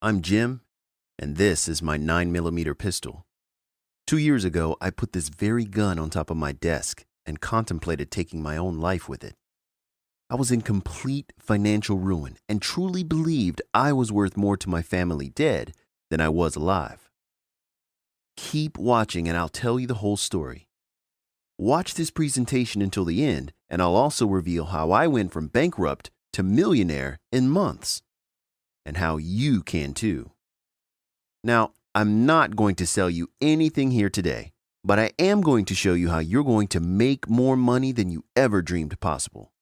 I'm Jim, and this is my 9mm pistol. 2 years ago, I put this very gun on top of my desk and contemplated taking my own life with it. I was in complete financial ruin and truly believed I was worth more to my family dead than I was alive. Keep watching and I'll tell you the whole story. Watch this presentation until the end, and I'll also reveal how I went from bankrupt to millionaire in months, and how you can too. Now, I'm not going to sell you anything here today, but I am going to show you how you're going to make more money than you ever dreamed possible.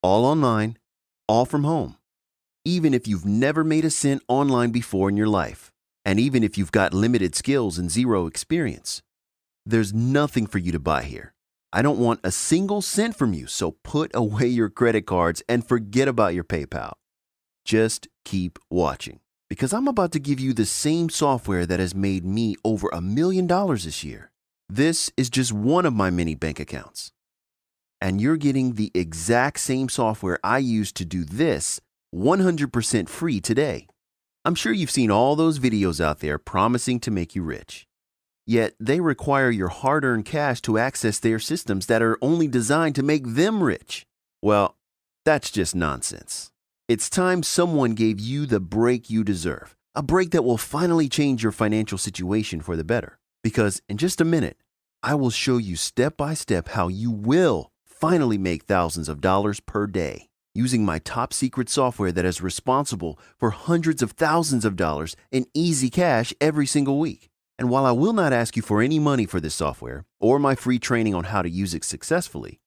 All online, all from home. Even if you've never made a cent online before in your life, and even if you've got limited skills and zero experience, there's nothing for you to buy here. I don't want a single cent from you, so put away your credit cards and forget about your PayPal. Just keep watching, because I'm about to give you the same software that has made me over $1 million this year. This is just one of my many bank accounts. And you're getting the exact same software I used to do this 100% free today. I'm sure you've seen all those videos out there promising to make you rich. Yet they require your hard-earned cash to access their systems that are only designed to make them rich. Well, that's just nonsense. It's time someone gave you the break you deserve, a break that will finally change your financial situation for the better. Because in just a minute, I will show you step by step how you will finally make thousands of dollars per day using my top secret software that is responsible for hundreds of thousands of dollars in easy cash every single week. And while I will not ask you for any money for this software or my free training on how to use it successfully,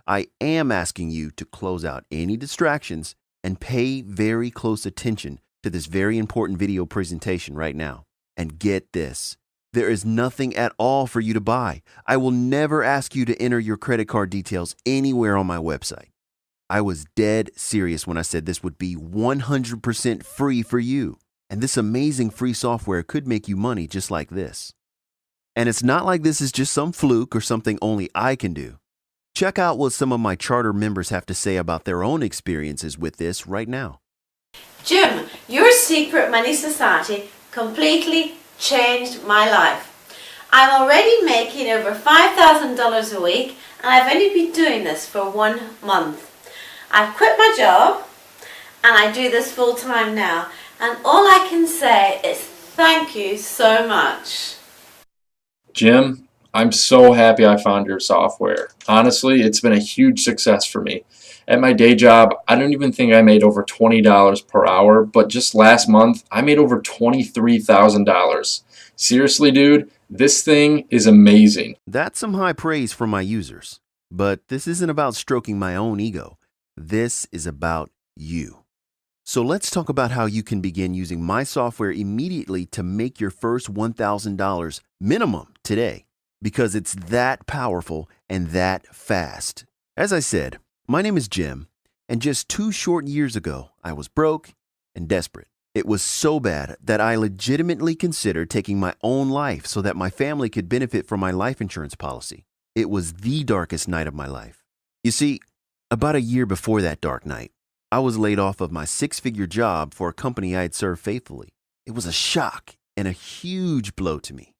I am asking you to close out any distractions and pay very close attention to this very important video presentation right now. And get this, there is nothing at all for you to buy. I will never ask you to enter your credit card details anywhere on my website. I was dead serious when I said this would be 100% free for you. And this amazing free software could make you money just like this. And it's not like this is just some fluke or something only I can do. Check out what some of my charter members have to say about their own experiences with this right now. Jim, your Secret Money Society completely changed my life. I'm already making over $5,000 a week, and I've only been doing this for 1 month. I've quit my job and I do this full time now, and all I can say is thank you so much. Jim, I'm so happy I found your software. Honestly, it's been a huge success for me. At my day job, I don't even think I made over $20 per hour, but just last month, I made over $23,000. Seriously, dude, this thing is amazing. That's some high praise from my users. But this isn't about stroking my own ego. This is about you. So let's talk about how you can begin using my software immediately to make your first $1,000 minimum today, because it's that powerful and that fast. As I said, my name is Jim, and just 2 short years ago, I was broke and desperate. It was so bad that I legitimately considered taking my own life so that my family could benefit from my life insurance policy. It was the darkest night of my life. You see, about a year before that dark night, I was laid off of my 6-figure job for a company I had served faithfully. It was a shock and a huge blow to me.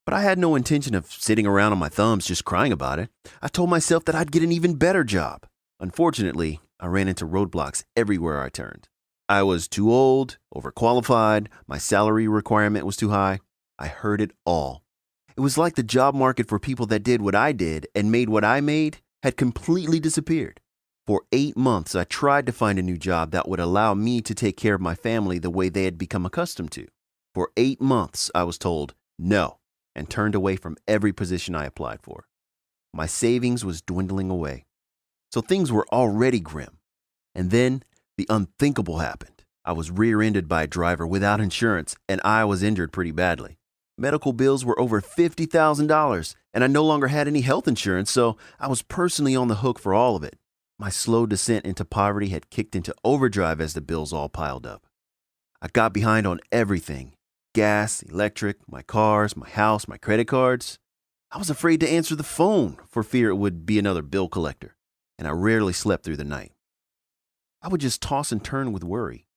But I had no intention of sitting around on my thumbs just crying about it. I told myself that I'd get an even better job. Unfortunately, I ran into roadblocks everywhere I turned. I was too old, overqualified, my salary requirement was too high. I heard it all. It was like the job market for people that did what I did and made what I made had completely disappeared. For 8 months, I tried to find a new job that would allow me to take care of my family the way they had become accustomed to. For 8 months, I was told no and turned away from every position I applied for. My savings was dwindling away. So things were already grim. And then the unthinkable happened. I was rear-ended by a driver without insurance, and I was injured pretty badly. Medical bills were over $50,000, and I no longer had any health insurance, so I was personally on the hook for all of it. My slow descent into poverty had kicked into overdrive as the bills all piled up. I got behind on everything: gas, electric, my cars, my house, my credit cards. I was afraid to answer the phone for fear it would be another bill collector, and I rarely slept through the night. I would just toss and turn with worry.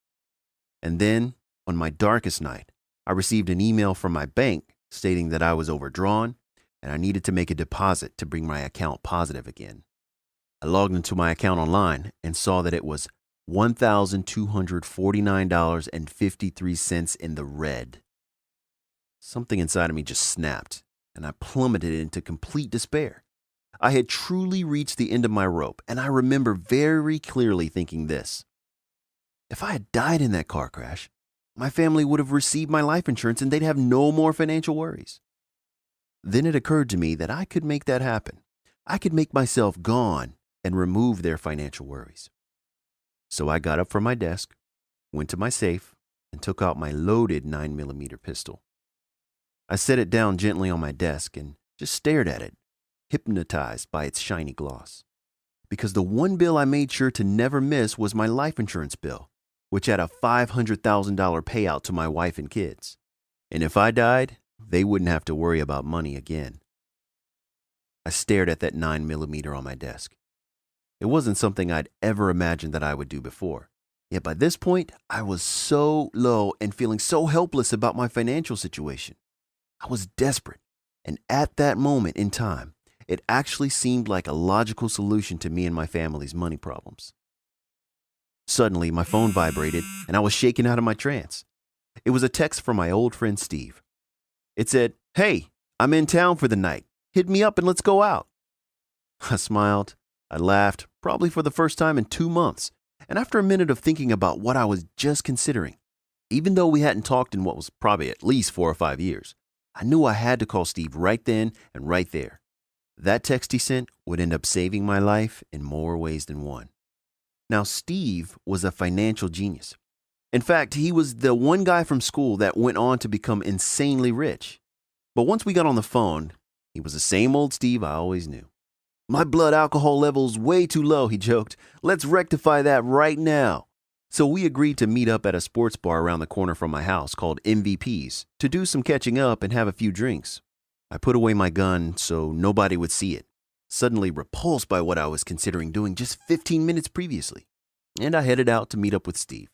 And then On my darkest night, I received an email from my bank stating that I was overdrawn and I needed to make a deposit to bring my account positive again. I logged into my account online and saw that it was $1,249.53 in the red. Something inside of me just snapped, and I plummeted into complete despair. I had truly reached the end of my rope, and I remember very clearly thinking this: if I had died in that car crash, my family would have received my life insurance and they'd have no more financial worries. Then it occurred to me that I could make that happen. I could make myself gone and remove their financial worries. So I got up from my desk, went to my safe, and took out my loaded 9mm pistol. I set it down gently on my desk and just stared at it, hypnotized by its shiny gloss. Because the one bill I made sure to never miss was my life insurance bill, which had a $500,000 payout to my wife and kids. And if I died, they wouldn't have to worry about money again. I stared at that 9mm on my desk. It wasn't something I'd ever imagined that I would do before. Yet by this point, I was so low and feeling so helpless about my financial situation. I was desperate. And at that moment in time, it actually seemed like a logical solution to me and my family's money problems. Suddenly, my phone vibrated and I was shaken out of my trance. It was a text from my old friend Steve. It said, "Hey, I'm in town for the night. Hit me up and let's go out." I smiled. I laughed, probably for the first time in 2 months. And after a minute of thinking about what I was just considering, even though we hadn't talked in what was probably at least 4 or 5 years, I knew I had to call Steve right then and right there. That text he sent would end up saving my life in more ways than one. Now, Steve was a financial genius. In fact, he was the one guy from school that went on to become insanely rich. But once we got on the phone, he was the same old Steve I always knew. "My blood alcohol level's way too low," he joked. "Let's rectify that right now." So we agreed to meet up at a sports bar around the corner from my house called MVP's to do some catching up and have a few drinks. I put away my gun so nobody would see it, suddenly repulsed by what I was considering doing just 15 minutes previously. And I headed out to meet up with Steve.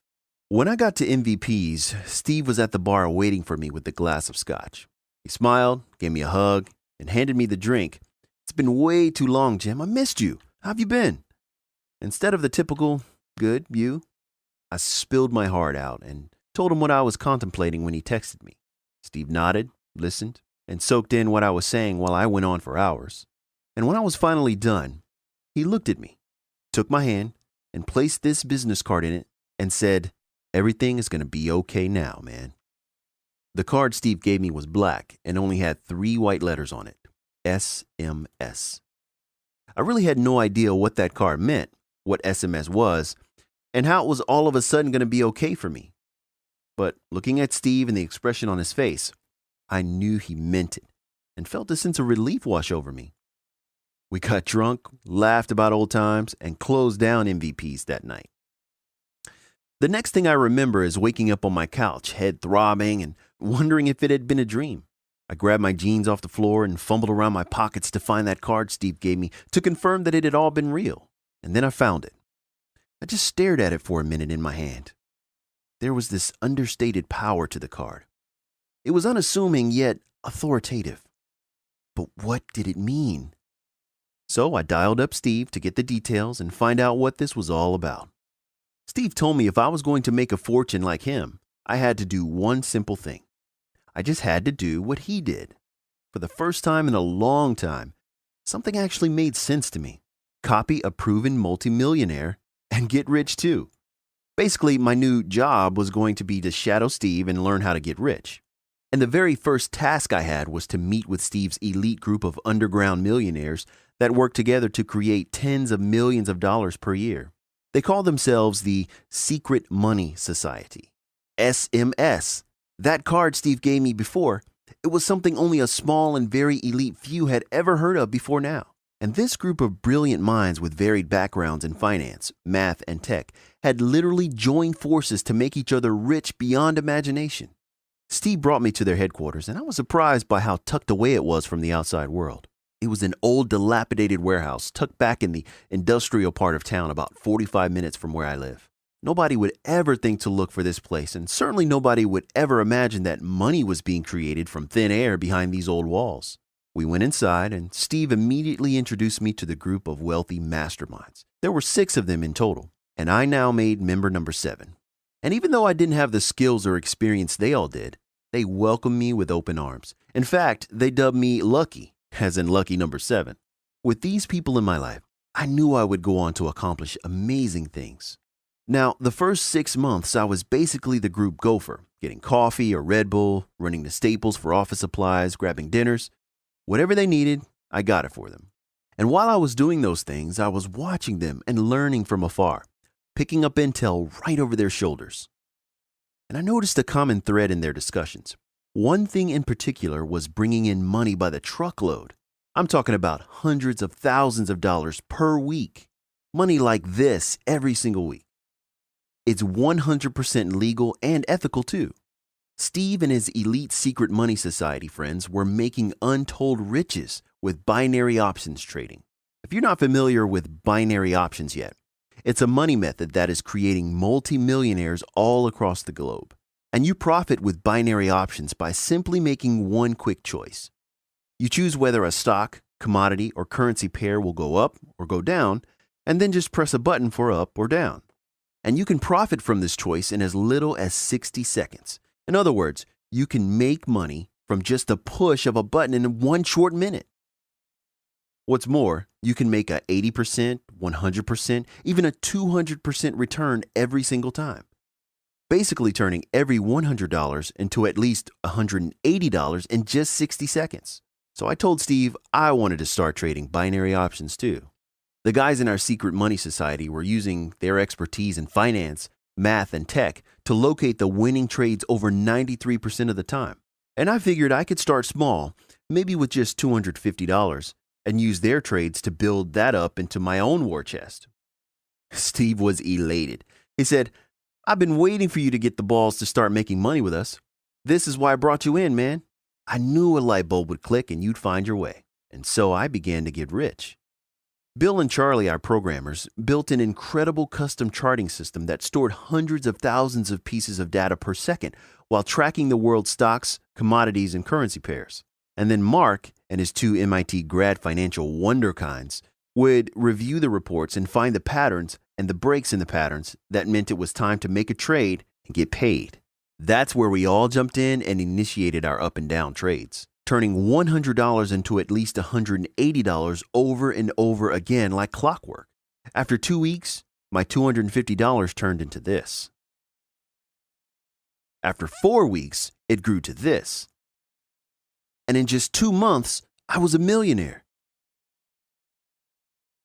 When I got to MVP's, Steve was at the bar waiting for me with a glass of scotch. He smiled, gave me a hug, and handed me the drink. "It's been way too long, Jim. I missed you. How have you been?" Instead of the typical, "Good, you?" I spilled my heart out and told him what I was contemplating when he texted me. Steve nodded, listened, and soaked in what I was saying while I went on for hours. And when I was finally done, he looked at me, took my hand, and placed this business card in it and said, "Everything is going to be okay now, man." The card Steve gave me was black and only had 3 white letters on it: SMS. I really had no idea what that card meant, what SMS was, and how it was all of a sudden going to be okay for me. But looking at Steve and the expression on his face, I knew he meant it and felt a sense of relief wash over me. We got drunk, laughed about old times, and closed down MVP's that night. The next thing I remember is waking up on my couch, head throbbing, and wondering if it had been a dream. I grabbed my jeans off the floor and fumbled around my pockets to find that card Steve gave me to confirm that it had all been real. And then I found it. I just stared at it for a minute in my hand. There was this understated power to the card. It was unassuming yet authoritative. But what did it mean? So I dialed up Steve to get the details and find out what this was all about. Steve told me if I was going to make a fortune like him, I had to do one simple thing. I just had to do what he did. For the first time in a long time, something actually made sense to me. Copy a proven multimillionaire and get rich too. Basically, my new job was going to be to shadow Steve and learn how to get rich. And the very first task I had was to meet with Steve's elite group of underground millionaires that work together to create tens of millions of dollars per year. They call themselves the Secret Money Society, SMS. That card Steve gave me before, it was something only a small and very elite few had ever heard of before now. And this group of brilliant minds with varied backgrounds in finance, math, and tech had literally joined forces to make each other rich beyond imagination. Steve brought me to their headquarters, and I was surprised by how tucked away it was from the outside world. It was an old, dilapidated warehouse tucked back in the industrial part of town about 45 minutes from where I live. Nobody would ever think to look for this place, and certainly nobody would ever imagine that money was being created from thin air behind these old walls. We went inside, and Steve immediately introduced me to the group of wealthy masterminds. There were 6 of them in total, and I now made member number 7. And even though I didn't have the skills or experience they all did, they welcomed me with open arms. In fact, they dubbed me Lucky, as in lucky number 7. With these people in my life, I knew I would go on to accomplish amazing things. Now, the first 6 months, I was basically the group gopher, getting coffee or Red Bull, running to Staples for office supplies, grabbing dinners. Whatever they needed, I got it for them. And while I was doing those things, I was watching them and learning from afar, picking up intel right over their shoulders. And I noticed a common thread in their discussions. One thing in particular was bringing in money by the truckload. I'm talking about hundreds of thousands of dollars per week. Money like this every single week. It's 100% legal and ethical too. Steve and his elite secret money society friends were making untold riches with binary options trading. If you're not familiar with binary options yet, it's a money method that is creating multimillionaires all across the globe. And you profit with binary options by simply making one quick choice. You choose whether a stock, commodity, or currency pair will go up or go down, and then just press a button for up or down. And you can profit from this choice in as little as 60 seconds. In other words, you can make money from just the push of a button in one short minute. What's more, you can make a 80%, 100%, even a 200% return every single time. Basically turning every $100 into at least $180 in just 60 seconds. So I told Steve I wanted to start trading binary options too. The guys in our secret money society were using their expertise in finance, math, and tech to locate the winning trades over 93% of the time. And I figured I could start small, maybe with just $250, and use their trades to build that up into my own war chest. Steve was elated. He said, "I've been waiting for you to get the balls to start making money with us. This is why I brought you in, man. I knew a light bulb would click and you'd find your way." And so I began to get rich. Bill and Charlie, our programmers, built an incredible custom charting system that stored hundreds of thousands of pieces of data per second while tracking the world's stocks, commodities, and currency pairs. And then Mark and his 2 MIT grad financial wonderkinds would review the reports and find the patterns and the breaks in the patterns that meant it was time to make a trade and get paid. That's where we all jumped in and initiated our up and down trades, turning $100 into at least $180 over and over again like clockwork. After 2 weeks, my $250 turned into this. After 4 weeks, it grew to this. And in just 2 months, I was a millionaire.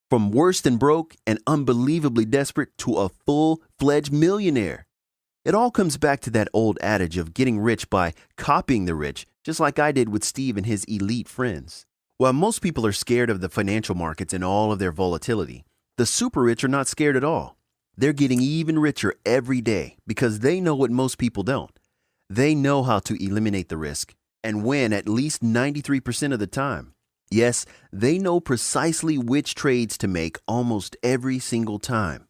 From worse than broke and unbelievably desperate to a full-fledged millionaire. It all comes back to that old adage of getting rich by copying the rich, just like I did with Steve and his elite friends. While most people are scared of the financial markets and all of their volatility, the super rich are not scared at all. They're getting even richer every day because they know what most people don't. They know how to eliminate the risk and win at least 93% of the time. Yes, they know precisely which trades to make almost every single time.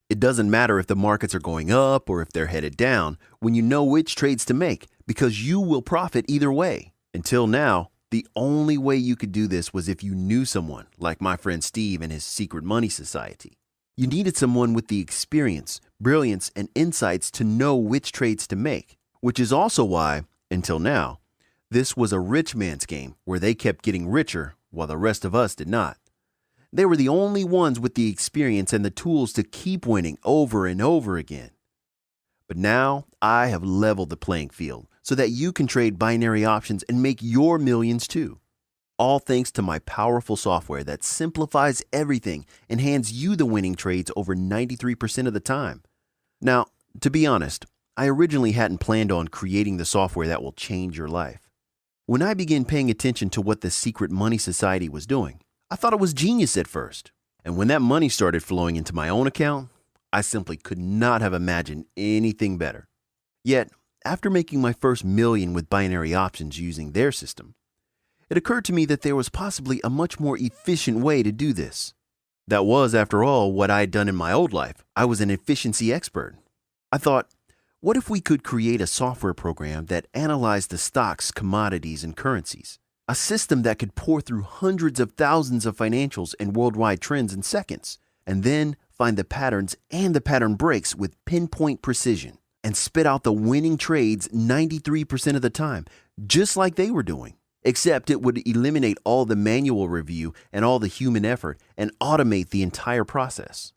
It doesn't matter if the markets are going up or if they're headed down when you know which trades to make because you will profit either way. Until now, the only way you could do this was if you knew someone like my friend Steve and his secret money society. You needed someone with the experience, brilliance, and insights to know which trades to make, which is also why, until now, this was a rich man's game where they kept getting richer while the rest of us did not. They were the only ones with the experience and the tools to keep winning over and over again. But now I have leveled the playing field so that you can trade binary options and make your millions too. All thanks to my powerful software that simplifies everything and hands you the winning trades over 93% of the time. Now, to be honest, I originally hadn't planned on creating the software that will change your life. When I began paying attention to what the secret money society was doing, I thought it was genius at first. And when that money started flowing into my own account, I simply could not have imagined anything better. Yet, after making my first million with binary options using their system, it occurred to me that there was possibly a much more efficient way to do this. That was, after all, what I had done in my old life. I was an efficiency expert. I thought, what if we could create a software program that analyzed the stocks, commodities, and currencies? A system that could pour through hundreds of thousands of financials and worldwide trends in seconds, and then find the patterns and the pattern breaks with pinpoint precision, and spit out the winning trades 93% of the time, just like they were doing. Except it would eliminate all the manual review and all the human effort and automate the entire process.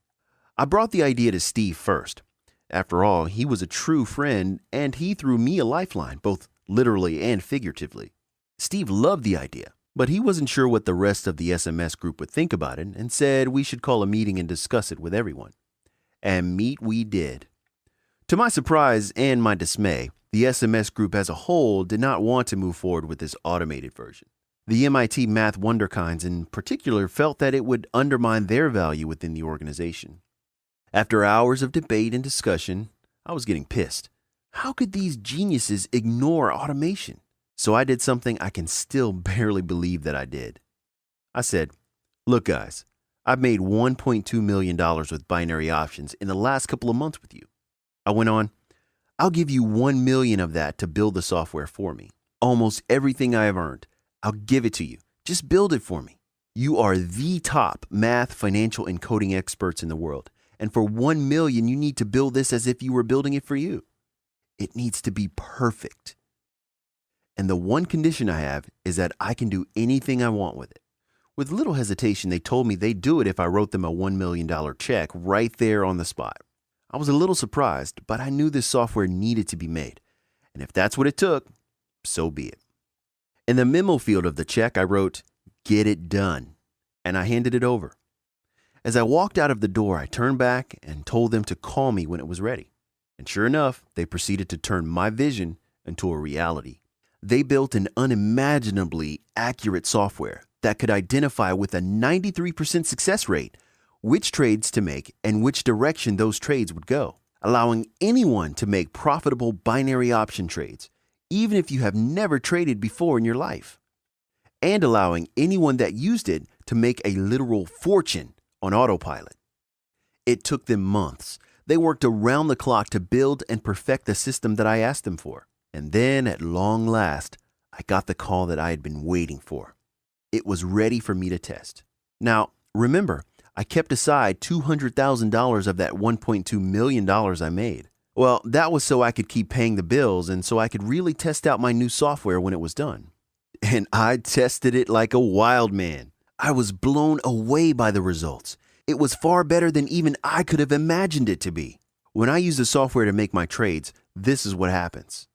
I brought the idea to Steve first. After all, he was a true friend and he threw me a lifeline, both literally and figuratively. Steve loved the idea, but he wasn't sure what the rest of the SMS group would think about it and said we should call a meeting and discuss it with everyone. And meet we did. To my surprise and my dismay, the SMS group as a whole did not want to move forward with this automated version. The MIT math wunderkinds in particular felt that it would undermine their value within the organization. After hours of debate and discussion, I was getting pissed. How could these geniuses ignore automation? So I did something I can still barely believe that I did. I said, look guys, I've made $1.2 million with binary options in the last couple of months with you. I went on, I'll give you $1 million of that to build the software for me. Almost everything I have earned, I'll give it to you. Just build it for me. You are the top math, financial, and coding experts in the world. And for $1 million, you need to build this as if you were building it for you. It needs to be perfect. And the one condition I have is that I can do anything I want with it. With little hesitation, they told me they'd do it if I wrote them a $1 million check right there on the spot. I was a little surprised, but I knew this software needed to be made. And if that's what it took, so be it. In the memo field of the check, I wrote, "Get it done," and I handed it over. As I walked out of the door, I turned back and told them to call me when it was ready. And sure enough, they proceeded to turn my vision into a reality. They built an unimaginably accurate software that could identify with a 93% success rate which trades to make and which direction those trades would go, allowing anyone to make profitable binary option trades, even if you have never traded before in your life, and allowing anyone that used it to make a literal fortune on autopilot. It took them months. They worked around the clock to build and perfect the system that I asked them for. And then, at long last, I got the call that I had been waiting for. It was ready for me to test. Now, remember, I kept aside $200,000 of that $1.2 million I made. Well, that was so I could keep paying the bills and so I could really test out my new software when it was done. And I tested it like a wild man. I was blown away by the results. It was far better than even I could have imagined it to be. When I use the software to make my trades, this is what happens.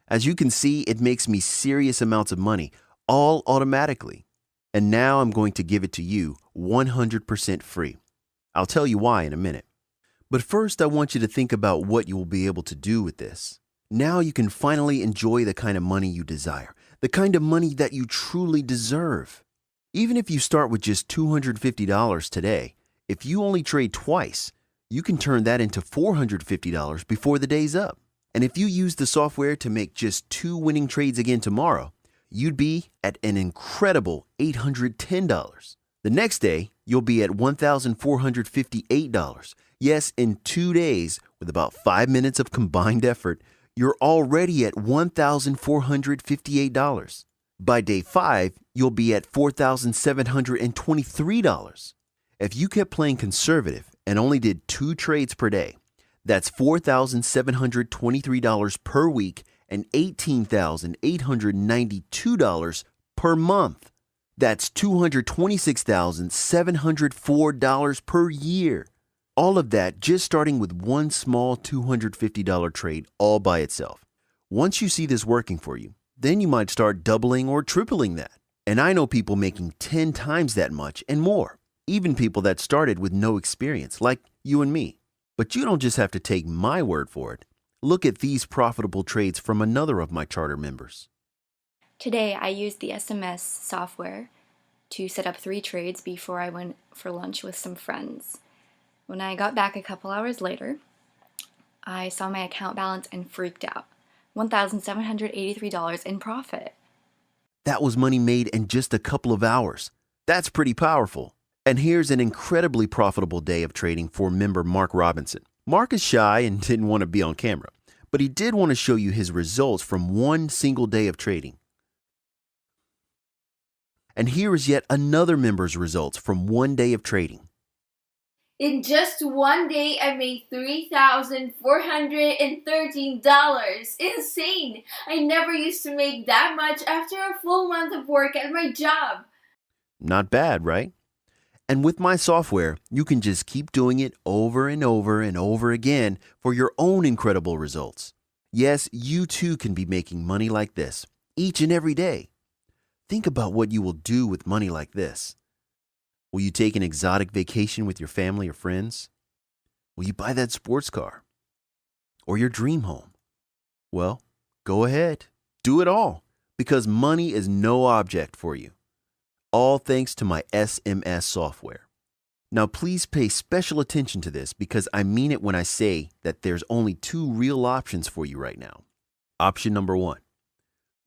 As you can see, it makes me serious amounts of money, all automatically. And now I'm going to give it to you 100% free. I'll tell you why in a minute. But first, I want you to think about what you will be able to do with this. Now you can finally enjoy the kind of money you desire, the kind of money that you truly deserve. Even if you start with just $250 today, if you only trade twice, you can turn that into $450 before the day's up. And if you use the software to make just 2 winning trades again tomorrow, you'd be at an incredible $810. The next day, you'll be at $1,458. Yes, in 2 days, with about 5 minutes of combined effort, you're already at $1,458. By day 5, you'll be at $4,723. If you kept playing conservative and only did 2 trades per day, that's $4,723 per week and $18,892 per month. That's $226,704 per year. All of that just starting with one small $250 trade all by itself. Once you see this working for you, then you might start doubling or tripling that. And I know people making 10 times that much and more. Even people that started with no experience, like you and me. But you don't just have to take my word for it. Look at these profitable trades from another of my charter members. Today, I used the SMS software to set up 3 trades before I went for lunch with some friends. When I got back a couple hours later, I saw my account balance and freaked out. $1,783 in profit. That was money made in just a couple of hours. That's pretty powerful. And here's an incredibly profitable day of trading for member Mark Robinson. Mark is shy and didn't want to be on camera, but he did want to show you his results from one single day of trading. And here is yet another member's results from one day of trading. In just one day, I made $3,413. Insane! I never used to make that much after a full month of work at my job. Not bad, right? And with my software, you can just keep doing it over and over and over again for your own incredible results. Yes, you too can be making money like this each and every day. Think about what you will do with money like this. Will you take an exotic vacation with your family or friends? Will you buy that sports car? Or your dream home? Well, go ahead. Do it all, because money is no object for you. All thanks to my SMS software. Now please pay special attention to this, because I mean it when I say that there's only two real options for you right now. Option number 1,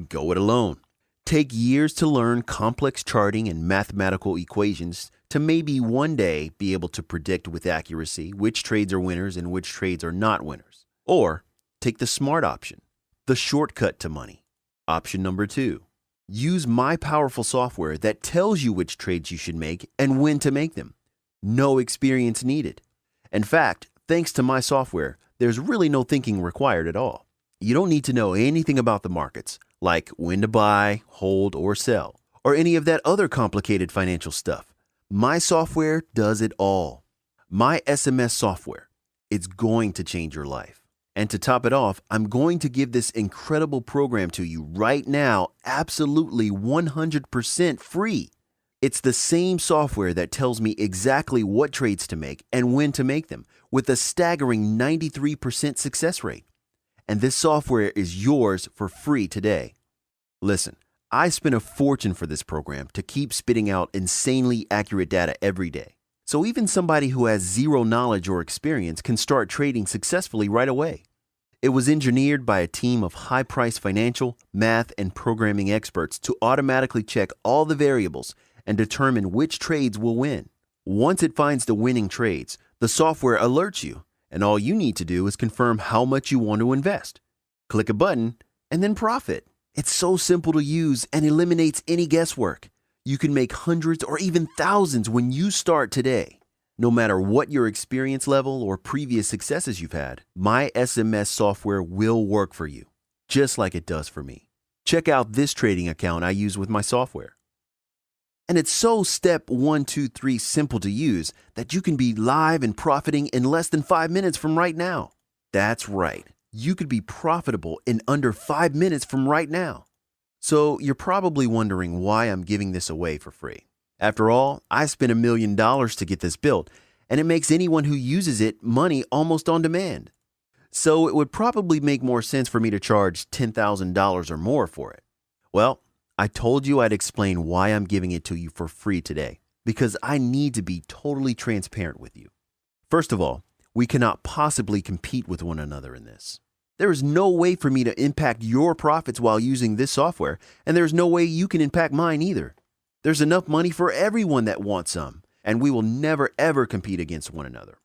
go it alone. Take years to learn complex charting and mathematical equations to maybe one day be able to predict with accuracy which trades are winners and which trades are not winners. Or take the smart option, the shortcut to money. Option number 2, use my powerful software that tells you which trades you should make and when to make them. No experience needed. In fact, thanks to my software, there's really no thinking required at all. You don't need to know anything about the markets, like when to buy, hold, or sell, or any of that other complicated financial stuff. My software does it all. My SMS software, it's going to change your life. And to top it off, I'm going to give this incredible program to you right now, absolutely 100% free. It's the same software that tells me exactly what trades to make and when to make them, with a staggering 93% success rate. And this software is yours for free today. Listen, I spent a fortune for this program to keep spitting out insanely accurate data every day. So even somebody who has zero knowledge or experience can start trading successfully right away. It was engineered by a team of high-priced financial, math, and programming experts to automatically check all the variables and determine which trades will win. Once it finds the winning trades, the software alerts you, and all you need to do is confirm how much you want to invest. Click a button, and then profit. It's so simple to use and eliminates any guesswork. You can make hundreds or even thousands when you start today. No matter what your experience level or previous successes you've had, my SMS software will work for you, just like it does for me. Check out this trading account I use with my software. And it's so step 1, 2, 3 simple to use that you can be live and profiting in less than 5 minutes from right now. That's right. You could be profitable in under 5 minutes from right now. So you're probably wondering why I'm giving this away for free. After all, I spent $1 million to get this built, and it makes anyone who uses it money almost on demand. So it would probably make more sense for me to charge $10,000 or more for it. Well, I told you I'd explain why I'm giving it to you for free today, because I need to be totally transparent with you. First of all, we cannot possibly compete with one another in this. There is no way for me to impact your profits while using this software, and there's no way you can impact mine either. There's enough money for everyone that wants some, and we will never ever compete against one another.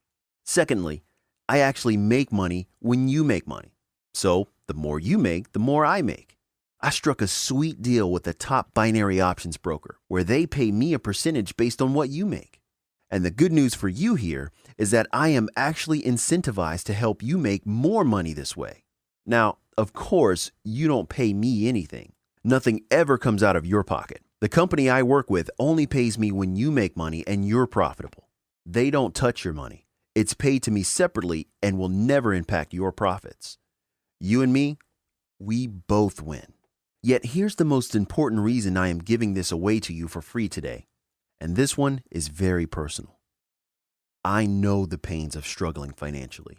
Secondly, I actually make money when you make money. So the more you make, the more I make. I struck a sweet deal with a top binary options broker where they pay me a percentage based on what you make. And the good news for you here is that I am actually incentivized to help you make more money this way. Now, of course, you don't pay me anything. Nothing ever comes out of your pocket. The company I work with only pays me when you make money and you're profitable. They don't touch your money. It's paid to me separately and will never impact your profits. You and me, we both win. Yet here's the most important reason I am giving this away to you for free today. And this one is very personal. I know the pains of struggling financially.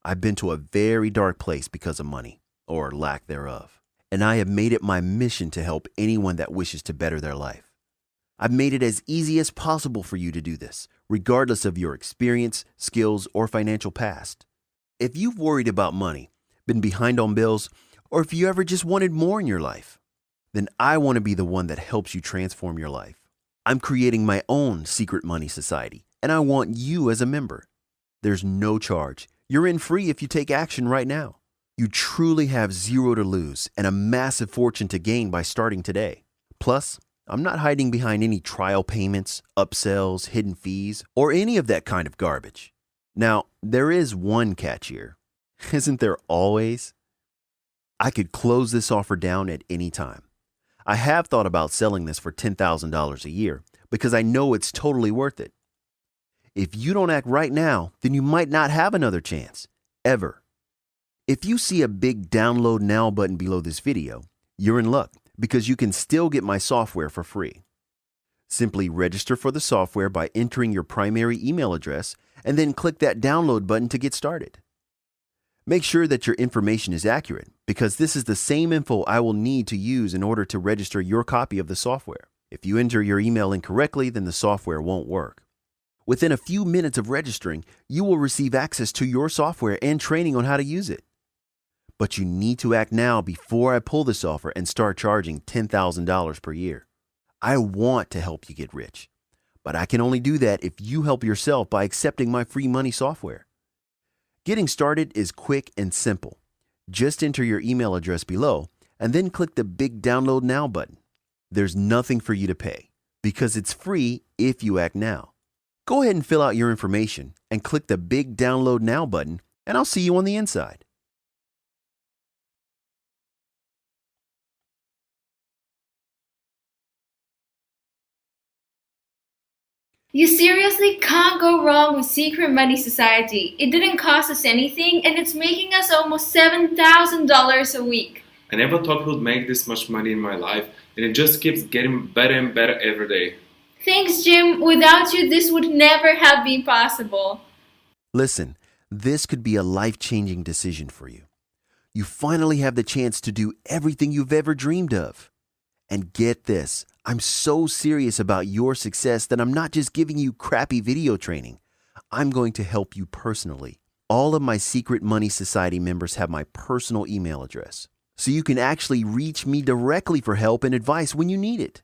I've been to a very dark place because of money, or lack thereof. And I have made it my mission to help anyone that wishes to better their life. I've made it as easy as possible for you to do this, regardless of your experience, skills, or financial past. If you've worried about money, been behind on bills, or if you ever just wanted more in your life, then I want to be the one that helps you transform your life. I'm creating my own secret money society, and I want you as a member. There's no charge. You're in free if you take action right now. You truly have zero to lose and a massive fortune to gain by starting today. Plus, I'm not hiding behind any trial payments, upsells, hidden fees, or any of that kind of garbage. Now, there is one catch here. Isn't there always? I could close this offer down at any time. I have thought about selling this for $10,000 a year because I know it's totally worth it. If you don't act right now, then you might not have another chance, ever. If you see a big download now button below this video, you're in luck because you can still get my software for free. Simply register for the software by entering your primary email address and then click that download button to get started. Make sure that your information is accurate because this is the same info I will need to use in order to register your copy of the software. If you enter your email incorrectly, then the software won't work. Within a few minutes of registering, you will receive access to your software and training on how to use it. But you need to act now before I pull this offer and start charging $10,000 per year. I want to help you get rich, but I can only do that if you help yourself by accepting my free money software. Getting started is quick and simple. Just enter your email address below and then click the big Download Now button. There's nothing for you to pay because it's free if you act now. Go ahead and fill out your information and click the big Download Now button, and I'll see you on the inside. You seriously can't go wrong with Secret Money Society. It didn't cost us anything, and it's making us almost $7,000 a week. I never thought we'd make this much money in my life, and it just keeps getting better and better every day. Thanks, Jim. Without you, this would never have been possible. Listen, this could be a life-changing decision for you. You finally have the chance to do everything you've ever dreamed of. And get this, I'm so serious about your success that I'm not just giving you crappy video training. I'm going to help you personally. All of my Secret Money Society members have my personal email address, so you can actually reach me directly for help and advice when you need it.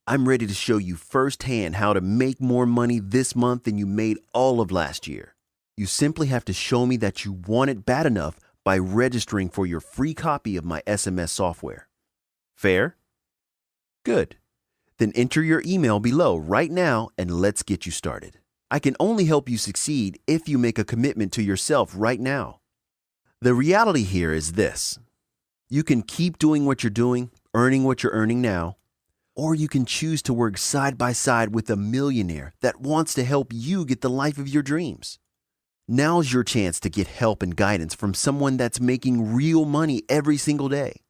I'm ready to show you firsthand how to make more money this month than you made all of last year. You simply have to show me that you want it bad enough by registering for your free copy of my SMS software. Fair? Good. Then enter your email below right now and let's get you started. I can only help you succeed if you make a commitment to yourself right now. The reality here is this. You can keep doing what you're doing, earning what you're earning now, or you can choose to work side by side with a millionaire that wants to help you get the life of your dreams. Now's your chance to get help and guidance from someone that's making real money every single day.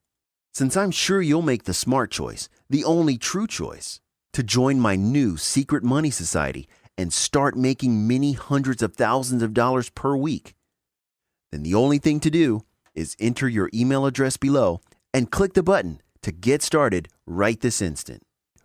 Since I'm sure you'll make the smart choice, the only true choice, to join my new Secret Money Society and start making many hundreds of thousands of dollars per week, then the only thing to do is enter your email address below and click the button to get started right this instant.